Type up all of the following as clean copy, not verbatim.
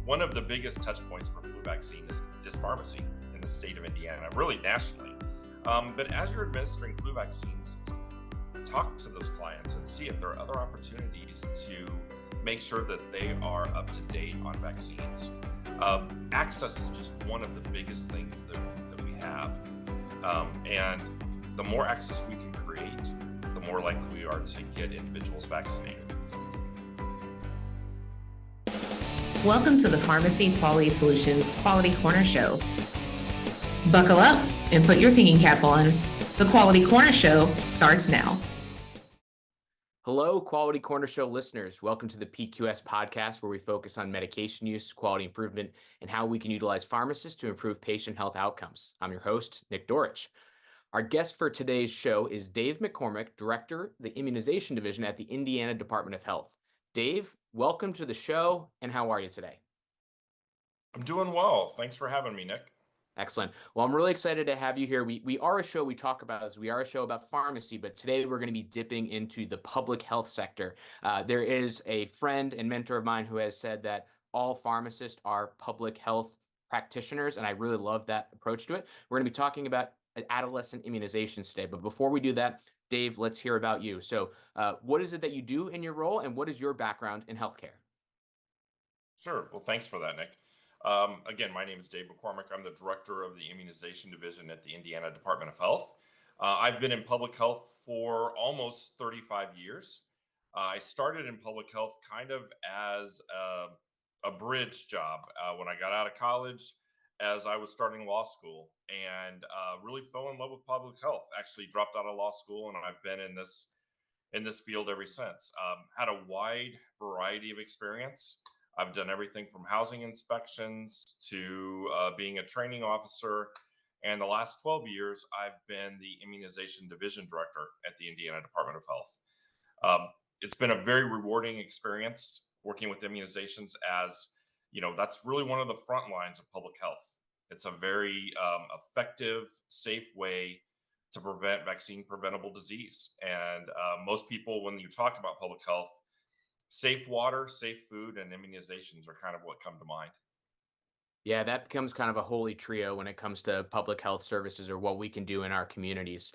one of the biggest touch points for flu vaccine is pharmacy in the state of Indiana, really nationally. But as you're administering flu vaccines, talk to those clients and see if there are other opportunities to make sure that they are up to date on vaccines. Access is just one of the biggest things that we have. And the more access we can create, the more likely we are to get individuals vaccinated. Welcome to the Pharmacy Quality Solutions Quality Corner Show. Buckle up and put your thinking cap on. The Quality Corner Show starts now. Hello, Quality Corner Show listeners. Welcome to the PQS podcast, where we focus on medication use, quality improvement, and how we can utilize pharmacists to improve patient health outcomes. I'm your host, Nick Dorich. Our guest for today's show is Dave McCormick, Director, the Immunization Division at the Indiana Department of Health. Dave, welcome to the show, and how are you today? I'm doing well. Thanks for having me, Nick. Excellent. Well, I'm really excited to have you here. We are a show we are a show about pharmacy, but today we're going to be dipping into the public health sector. There is a friend and mentor of mine who has said that all pharmacists are public health practitioners, and I really love that approach to it. We're going to be talking about adolescent immunizations today, but before we do that, Dave, let's hear about you. So what is it that you do in your role, and what is your background in healthcare? Sure. Well, thanks for that, Nick. Again, my name is Dave McCormick. I'm the Director of the Immunization Division at the Indiana Department of Health. I've been in public health for almost 35 years. I started in public health kind of as a bridge job when I got out of college, as I was starting law school, and really fell in love with public health. Actually, dropped out of law school, and I've been in this field ever since. Had a wide variety of experience. I've done everything from housing inspections to being a training officer. And the last 12 years, I've been the Immunization Division Director at the Indiana Department of Health. It's been a very rewarding experience working with immunizations, as you know, that's really one of the front lines of public health. It's a very effective, safe way to prevent vaccine preventable disease. And most people, when you talk about public health, safe water, safe food, and immunizations are kind of what come to mind. Yeah, that becomes kind of a holy trio when it comes to public health services or what we can do in our communities.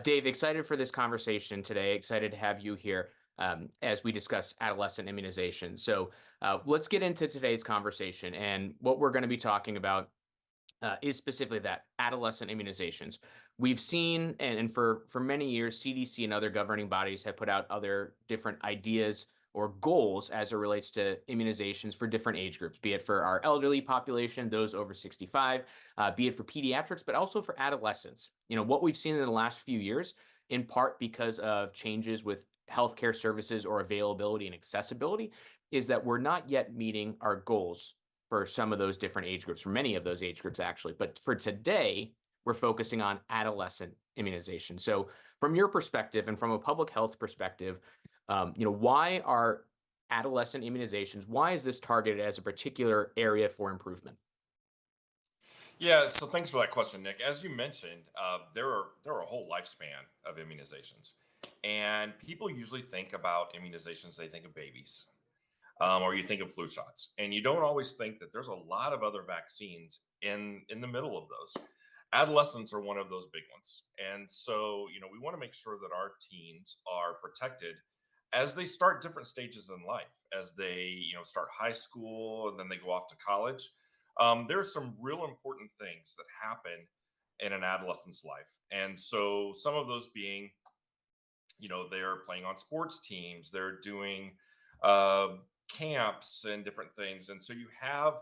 Dave, excited for this conversation today. Excited to have you here as we discuss adolescent immunization. So let's get into today's conversation. And what we're going to be talking about is specifically that adolescent immunizations. We've seen, and for many years, CDC and other governing bodies have put out other different ideas or goals as it relates to immunizations for different age groups, be it for our elderly population, those over 65, be it for pediatrics, but also for adolescents. You know, what we've seen in the last few years, in part because of changes with healthcare services or availability and accessibility, is that we're not yet meeting our goals for some of those different age groups, for many of those age groups actually. But for today, we're focusing on adolescent immunization. So from your perspective and from a public health perspective, why are adolescent immunizations, why is this targeted as a particular area for improvement? Yeah, so thanks for that question, Nick. As you mentioned, there are a whole lifespan of immunizations, and people usually think about immunizations. They think of babies, or you think of flu shots, and you don't always think that there's a lot of other vaccines in the middle of those. Adolescents are one of those big ones, and so we want to make sure that our teens are protected as they start different stages in life, as they start high school and then they go off to college. There's some real important things that happen in an adolescent's life, and so some of those being, they're playing on sports teams, they're doing uh, camps and different things, and so you have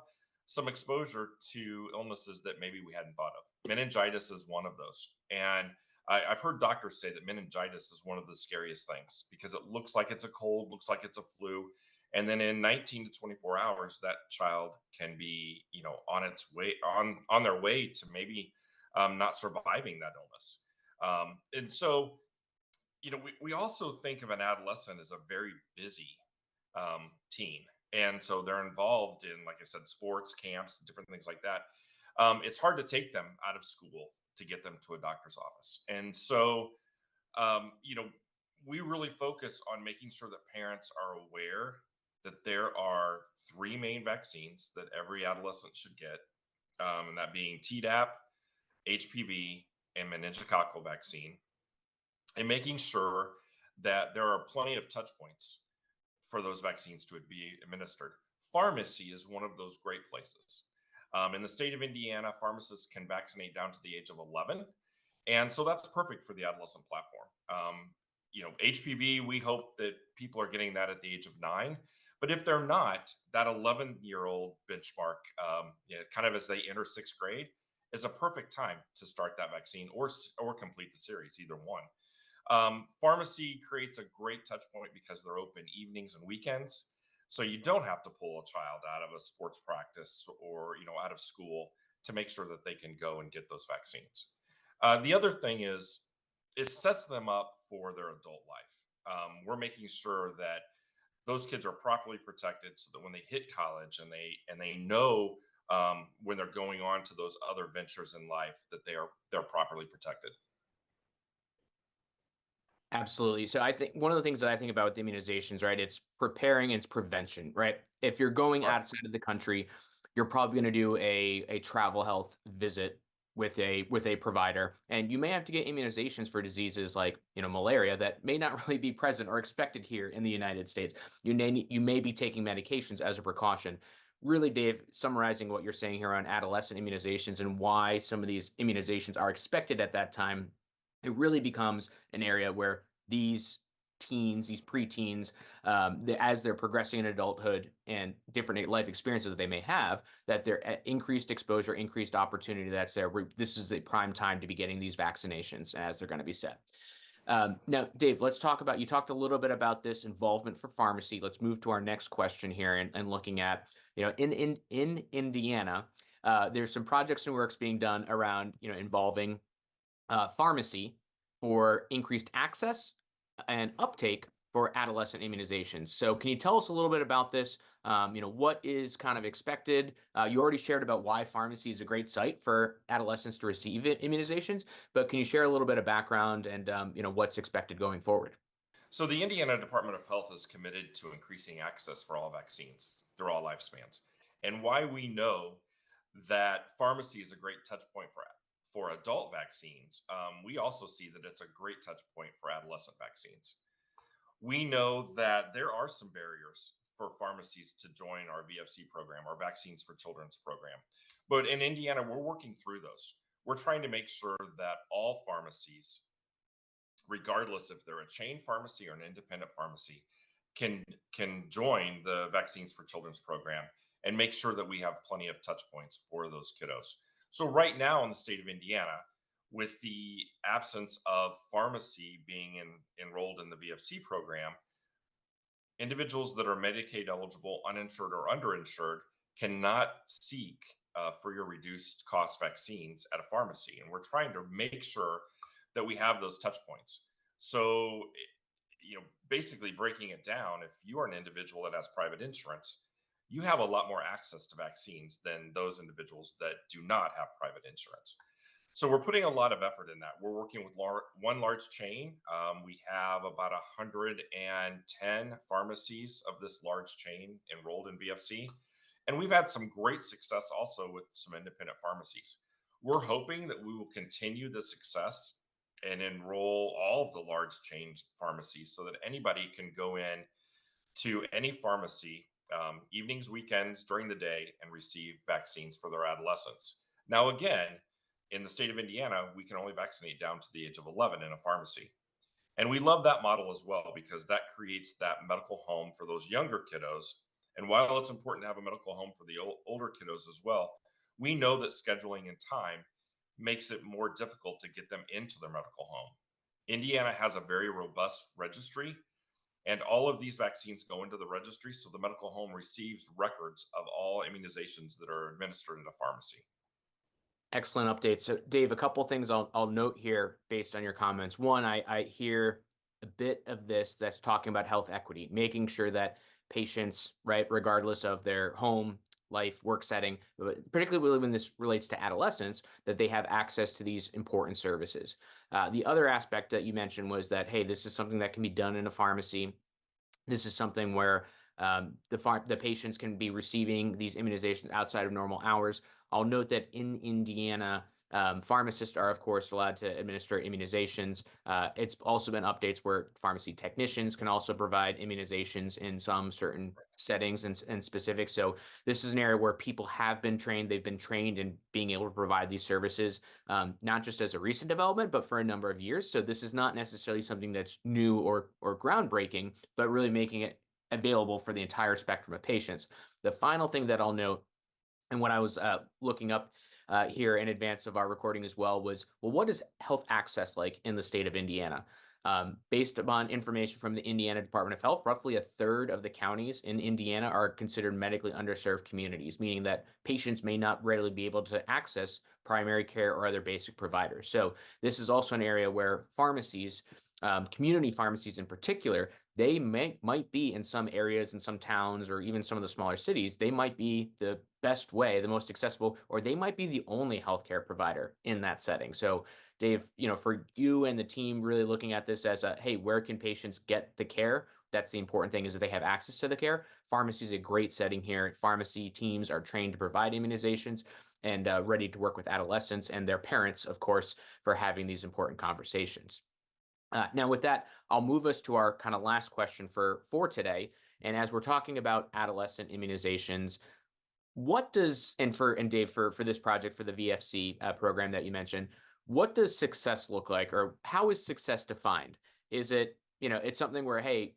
some exposure to illnesses that maybe we hadn't thought of. Meningitis is one of those, and I've heard doctors say that meningitis is one of the scariest things because it looks like it's a cold, looks like it's a flu, and then in 19 to 24 hours, that child can be, on its way, on their way to maybe not surviving that illness. And so, we also think of an adolescent as a very busy teen, and so they're involved in, like I said, sports, camps, and different things like that. It's hard to take them out of school to get them to a doctor's office. And so, um, you know, we really focus on making sure that parents are aware that there are three main vaccines that every adolescent should get, and that being Tdap, HPV, and meningococcal vaccine, and making sure that there are plenty of touch points for those vaccines to be administered. Pharmacy is one of those great places. In the state of Indiana, pharmacists can vaccinate down to the age of 11. And so that's perfect for the adolescent platform. HPV, we hope that people are getting that at the age of 9. But if they're not, that 11-year-old benchmark, kind of as they enter sixth grade, is a perfect time to start that vaccine or complete the series, either one. Pharmacy creates a great touch point because they're open evenings and weekends. So you don't have to pull a child out of a sports practice or out of school to make sure that they can go and get those vaccines. The other thing is it sets them up for their adult life. We're making sure that those kids are properly protected so that when they hit college and they know when they're going on to those other ventures in life that they're properly protected. Absolutely. So I think one of the things that I think about with immunizations, right, it's preparing and it's prevention, right? If you're going Right. outside of the country, you're probably going to do a travel health visit with a provider, and you may have to get immunizations for diseases like malaria that may not really be present or expected here in the United States. You may be taking medications as a precaution. Really, Dave, summarizing what you're saying here on adolescent immunizations and why some of these immunizations are expected at that time, it really becomes an area where these teens, these preteens, as they're progressing in adulthood and different life experiences that they may have, that they're at increased exposure, increased opportunity that's there. This is the prime time to be getting these vaccinations as they're going to be set. Now, Dave, let's talk about, you talked a little bit about this involvement for pharmacy. Let's move to our next question here and looking at, in Indiana, there's some projects and works being done around, involving pharmacy for increased access and uptake for adolescent immunizations. So can you tell us a little bit about this? What is kind of expected? You already shared about why pharmacy is a great site for adolescents to receive immunizations, but can you share a little bit of background and what's expected going forward? So the Indiana Department of Health is committed to increasing access for all vaccines through all lifespans. And why we know that pharmacy is a great touch point for adult vaccines, we also see that it's a great touch point for adolescent vaccines. We know that there are some barriers for pharmacies to join our VFC program, our Vaccines for Children's program. But in Indiana, we're working through those. We're trying to make sure that all pharmacies, regardless if they're a chain pharmacy or an independent pharmacy, can join the Vaccines for Children's program and make sure that we have plenty of touch points for those kiddos. So right now in the state of Indiana, with the absence of pharmacy being enrolled in the VFC program, individuals that are Medicaid eligible, uninsured, or underinsured cannot seek for your reduced cost vaccines at a pharmacy. And we're trying to make sure that we have those touch points. So, basically breaking it down, if you are an individual that has private insurance, you have a lot more access to vaccines than those individuals that do not have private insurance. So we're putting a lot of effort in that. We're working with one large chain. We have about 110 pharmacies of this large chain enrolled in VFC. And we've had some great success also with some independent pharmacies. We're hoping that we will continue the success and enroll all of the large chain pharmacies so that anybody can go in to any pharmacy, evenings, weekends, during the day, and receive vaccines for their adolescents. Now, again, in the state of Indiana, we can only vaccinate down to the age of 11 in a pharmacy. And we love that model as well because that creates that medical home for those younger kiddos. And while it's important to have a medical home for the older kiddos as well, we know that scheduling and time makes it more difficult to get them into their medical home. Indiana has a very robust registry, and all of these vaccines go into the registry. So the medical home receives records of all immunizations that are administered in a pharmacy. Excellent update. So, Dave, a couple things I'll note here based on your comments. One, I hear a bit of this that's talking about health equity, making sure that patients, right, regardless of their home, life, work setting, but particularly when this relates to adolescents, that they have access to these important services. The other aspect that you mentioned was that, hey, this is something that can be done in a pharmacy. This is something where The patients can be receiving these immunizations outside of normal hours. I'll note that in Indiana, pharmacists are, of course, allowed to administer immunizations. It's also been updates where pharmacy technicians can also provide immunizations in some certain settings and specific. So this is an area where people have been trained. They've been trained in being able to provide these services, not just as a recent development, but for a number of years. So this is not necessarily something that's new or groundbreaking, but really making it available for the entire spectrum of patients. The final thing that I'll note, and what I was looking up here in advance of our recording as well, was, well, what is health access like in the state of Indiana? Based upon information from the Indiana Department of Health, roughly a third of the counties in Indiana are considered medically underserved communities, meaning that patients may not readily be able to access primary care or other basic providers. So this is also an area where pharmacies, community pharmacies in particular, they might be in some areas, in some towns, or even some of the smaller cities, they might be the best way, the most accessible, or they might be the only healthcare provider in that setting. So Dave, for you and the team really looking at this as hey, where can patients get the care? That's the important thing, is that they have access to the care. Pharmacy is a great setting here. Pharmacy teams are trained to provide immunizations and ready to work with adolescents and their parents, of course, for having these important conversations. Now, with that, I'll move us to our kind of last question for today. And as we're talking about adolescent immunizations, what does, and Dave, for this project, for the VFC program that you mentioned, what does success look like, or how is success defined? Is it, it's something where, hey,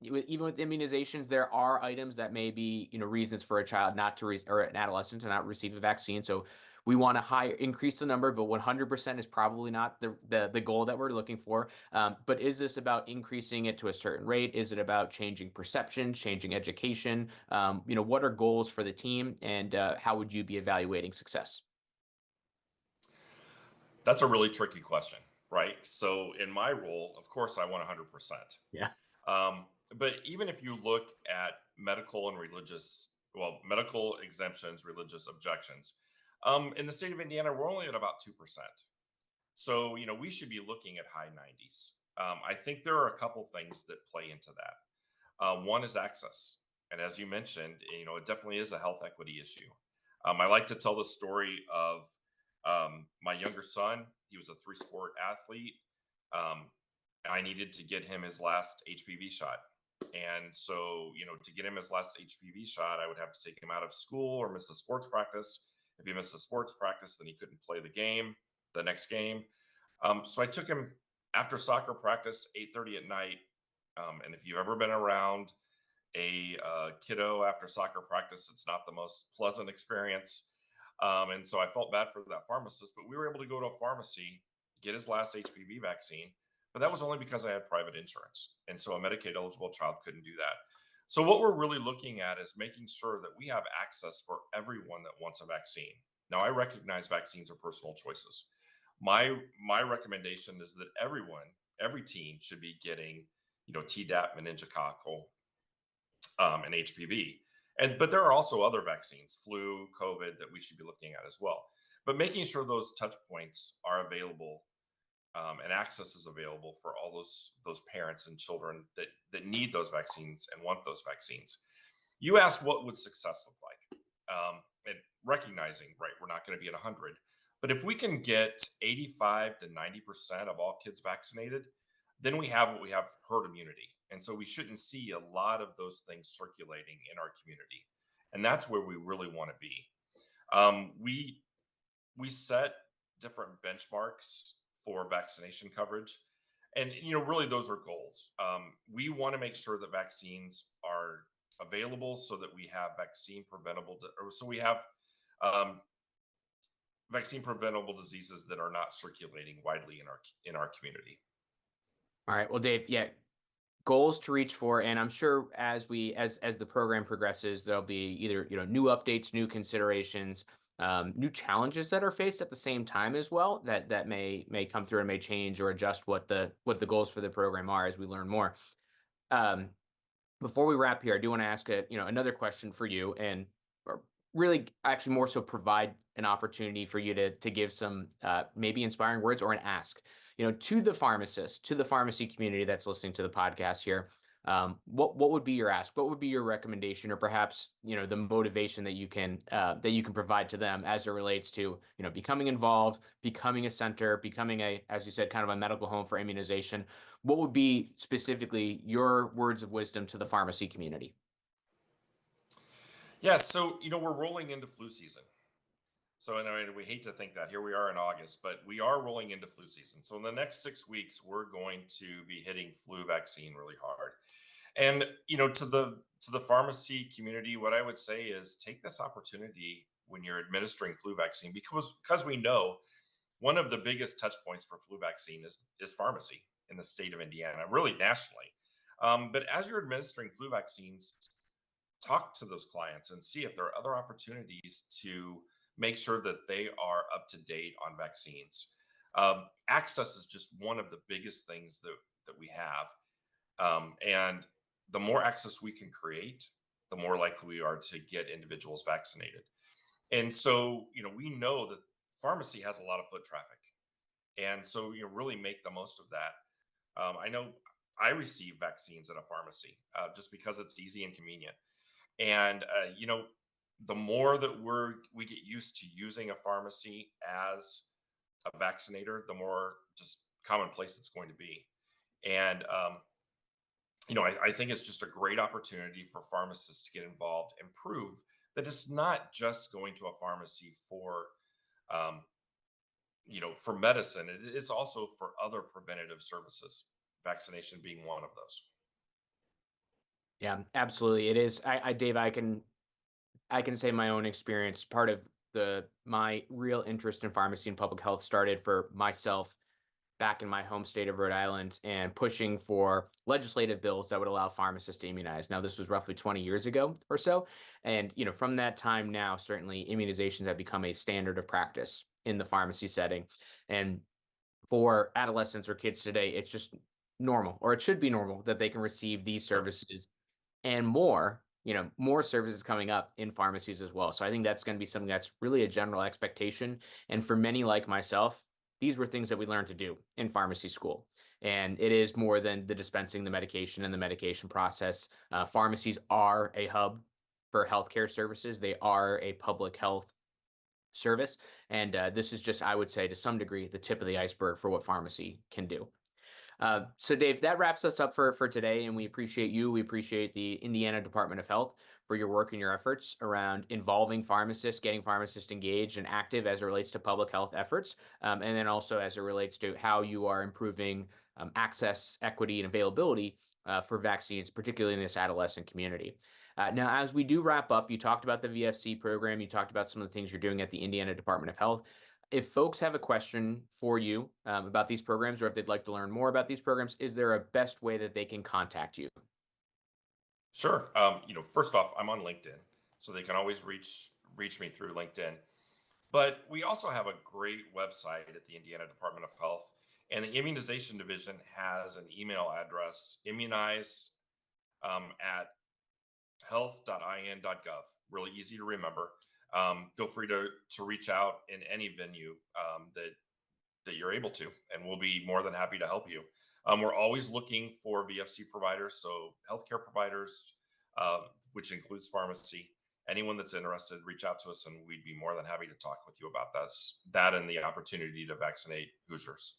even with immunizations, there are items that may be, reasons for a child not to, or an adolescent to not receive a vaccine. So we want to increase the number, but 100% is probably not the goal that we're looking for. But is this about increasing it to a certain rate? Is it about changing perception, changing education? What are goals for the team, and how would you be evaluating success? That's a really tricky question, right? So in my role, of course, I want 100%. Yeah. Um, but even if you look at medical and religious, well, medical exemptions, religious objections, in the state of Indiana, we're only at about 2%. So, we should be looking at high 90s. I think there are a couple things that play into that. One is access. And as you mentioned, it definitely is a health equity issue. I like to tell the story of my younger son. He was a three-sport athlete. Um, I needed to get him his last HPV shot. And so, to get him his last HPV shot, I would have to take him out of school or miss a sports practice. If he missed a sports practice, then he couldn't play the next game. So I took him after soccer practice, 8:30 at night. And if you've ever been around a kiddo after soccer practice, it's not the most pleasant experience. And so I felt bad for that pharmacist, but we were able to go to a pharmacy, get his last HPV vaccine. But that was only because I had private insurance. And so a Medicaid eligible child couldn't do that. So what we're really looking at is making sure that we have access for everyone that wants a vaccine. Now, I recognize vaccines are personal choices. My recommendation is that every teen should be getting, Tdap, meningococcal, and HPV. But there are also other vaccines, flu, COVID, that we should be looking at as well. But making sure those touch points are available, and access is available for all those parents and children that need those vaccines and want those vaccines. You asked what would success look like, and recognizing, right, we're not going to be at 100, but if we can get 85 to 90% of all kids vaccinated, then we have what we have, herd immunity. And so we shouldn't see a lot of those things circulating in our community. And that's where we really want to be. We set different benchmarks for vaccination coverage. And, really those are goals. We want to make sure that vaccines are available so that we have um, vaccine preventable diseases that are not circulating widely in our community. All right. Well, Dave, yeah, goals to reach for, and I'm sure as the program progresses, there'll be either new updates, new considerations, new challenges that are faced at the same time as well, that may come through and may change or adjust what the goals for the program are as we learn more. um, Before we wrap here, I do want to ask another question for you, and or really actually more so provide an opportunity for you to give some maybe inspiring words or an ask, to the pharmacist, to the pharmacy community that's listening to the podcast here. what would be your ask? What would be your recommendation, or perhaps the motivation that you can provide to them as it relates to becoming involved, becoming a center, becoming as you said, kind of a medical home for immunization? What would be specifically your words of wisdom to the pharmacy community? Yeah, so we're rolling into flu season. So I know we hate to think that here we are in August, but we are rolling into flu season. So in the next 6 weeks, we're going to be hitting flu vaccine really hard. And to the pharmacy community, what I would say is take this opportunity when you're administering flu vaccine, because we know one of the biggest touch points for flu vaccine is pharmacy in the state of Indiana, really nationally. But as you're administering flu vaccines, talk to those clients and see if there are other opportunities to make sure that they are up to date on vaccines. Access is just one of the biggest things that we have. And the more access we can create, the more likely we are to get individuals vaccinated. And so, we know that pharmacy has a lot of foot traffic. And so, really make the most of that. I know I receive vaccines at a pharmacy just because it's easy and convenient. And, the more that we get used to using a pharmacy as a vaccinator, the more just commonplace it's going to be. And, I think it's just a great opportunity for pharmacists to get involved and prove that it's not just going to a pharmacy um, for medicine. It's also for other preventative services, vaccination being one of those. Yeah, absolutely. It is. Dave, I can say my own experience. Part of my real interest in pharmacy and public health started for myself back in my home state of Rhode Island and pushing for legislative bills that would allow pharmacists to immunize. Now, this was roughly 20 years ago or so. And, from that time now, certainly immunizations have become a standard of practice in the pharmacy setting. And for adolescents or kids today, it's just normal, or it should be normal, that they can receive these services and more services coming up in pharmacies as well. So I think that's going to be something that's really a general expectation. And for many like myself, these were things that we learned to do in pharmacy school. And it is more than the dispensing the medication and the medication process. Pharmacies are a hub for healthcare services. They are a public health service. And this is just, I would say, to some degree, the tip of the iceberg for what pharmacy can do. So Dave, that wraps us up for today, and we appreciate you. We appreciate the Indiana Department of Health for your work and your efforts around involving pharmacists, getting pharmacists engaged and active as it relates to public health efforts, and then also as it relates to how you are improving access, equity, and availability for vaccines, particularly in this adolescent community. Now, as we do wrap up, you talked about the VFC program, you talked about some of the things you're doing at the Indiana Department of Health. If folks have a question for you about these programs, or if they'd like to learn more about these programs, is there a best way that they can contact you? Sure. First off, I'm on LinkedIn, so they can always reach me through LinkedIn. But we also have a great website at the Indiana Department of Health, and the Immunization Division has an email address, immunize at health.in.gov. Really easy to remember. Feel free to reach out in any venue that you're able to, and we'll be more than happy to help you. We're always looking for VFC providers, so healthcare providers, which includes pharmacy. Anyone that's interested, reach out to us, and we'd be more than happy to talk with you about that and the opportunity to vaccinate Hoosiers.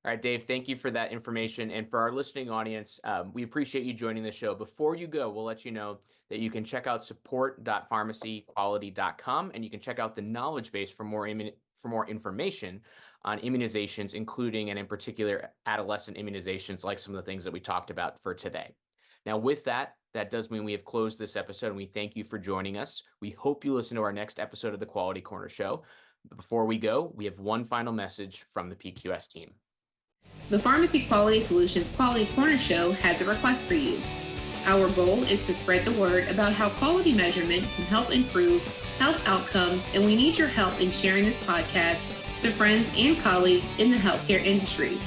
All right, Dave, thank you for that information. And for our listening audience, we appreciate you joining the show. Before you go, we'll let you know that you can check out support.pharmacyquality.com, and you can check out the knowledge base for more information on immunizations, including and in particular adolescent immunizations, like some of the things that we talked about for today. Now, with that does mean we have closed this episode, and we thank you for joining us. We hope you listen to our next episode of the Quality Corner Show. But before we go, we have one final message from the PQS team. The Pharmacy Quality Solutions Quality Corner Show has a request for you. Our goal is to spread the word about how quality measurement can help improve health outcomes, and we need your help in sharing this podcast to friends and colleagues in the healthcare industry.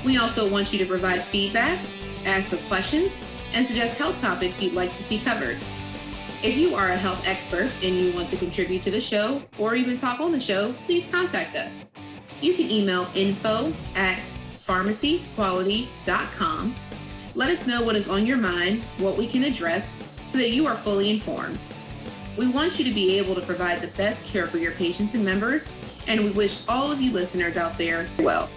We also want you to provide feedback, ask us questions, and suggest health topics you'd like to see covered. If you are a health expert and you want to contribute to the show or even talk on the show, please contact us. You can email info@pharmacyquality.com. Let us know what is on your mind, what we can address, so that you are fully informed. We want you to be able to provide the best care for your patients and members, and we wish all of you listeners out there well.